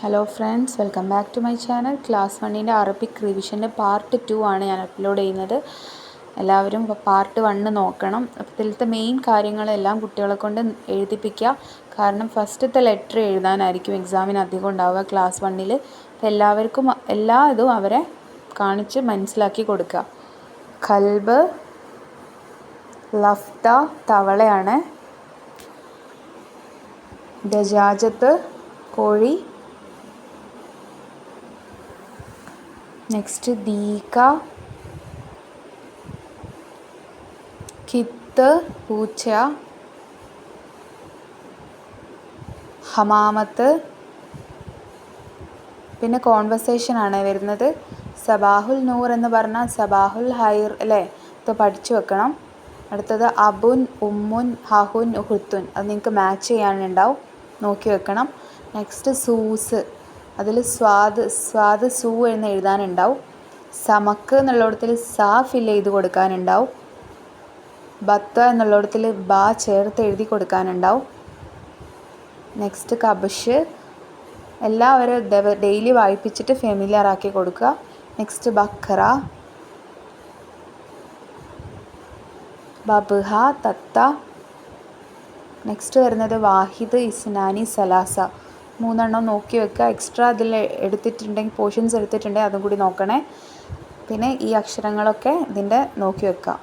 Hello friends, welcome back to my channel. Class 1 Arabic റിവിഷൻ്റെ part 2 ആണ് ഞാൻ upload ചെയ്യുന്നത്. എല്ലാവരും പാർട്ട് 1 നോക്കണം. അപ്പോൾ ഇതിലത്തെ മെയിൻ കാര്യങ്ങളെല്ലാം കുട്ടികളെ കൊണ്ട് എഴുതിപ്പിക്കുക. കാരണം ഫസ്റ്റത്തെ ലെറ്റർ എഴുതാനായിരിക്കും എക്സാമിന് അധികം ഉണ്ടാവുക ക്ലാസ് 1. അപ്പോൾ എല്ലാവർക്കും എല്ലാ ഇതും അവരെ കാണിച്ച് മനസ്സിലാക്കി കൊടുക്കുക. കൽബ്, ലഫ്ത തവളയാണ്, ദജാജത്ത് കോഴി, നെക്സ്റ്റ് ദീക, കിത്ത് പൂച്ച, ഹമാമത്ത്. പിന്നെ കോൺവെർസേഷൻ ആണ് വരുന്നത്. സബാഹുൽ നൂർ എന്ന് പറഞ്ഞാൽ സബാഹുൽ ഹൈർ അല്ലേ, ഇത് പഠിച്ചു വെക്കണം. അടുത്തത് അബുൻ, ഉമ്മുൻ, ഹഹുൻ, ഉഹുത്തുൻ, അത് നിങ്ങൾക്ക് മാച്ച് ചെയ്യാനുണ്ടാവും, നോക്കി വെക്കണം. നെക്സ്റ്റ് സൂസ്, അതിൽ സ്വാദ് സൂ എന്ന് എഴുതാനുണ്ടാവും. സമക്ക് എന്നുള്ളിടത്തിൽ സാ ഫില്ല് ചെയ്ത് കൊടുക്കാനുണ്ടാവും. ബത്ത എന്നുള്ളിടത്തിൽ ബാ ചേർത്ത് എഴുതി കൊടുക്കാനുണ്ടാവും. നെക്സ്റ്റ് കബഷ്, എല്ലാവരും ഡെയിലി വായിപ്പിച്ചിട്ട് ഫെമിലിയർ ആക്കി കൊടുക്കുക. നെക്സ്റ്റ് ബക്കറ, ബബ്ഹ തത്ത. നെക്സ്റ്റ് വരുന്നത് വാഹിദ്, ഇസ്നാനി, സലാസ. 3 എണ്ണം നോക്കി വെക്കുക. എക്സ്ട്രാ അതിൽ എടുത്തിട്ടുണ്ടെങ്കിൽ പോർഷൻസ് എടുത്തിട്ടുണ്ടെങ്കിൽ അതും കൂടി നോക്കണേ. പിന്നെ ഈ അക്ഷരങ്ങളൊക്കെ ഇതിൻ്റെ നോക്കി വെക്കുക.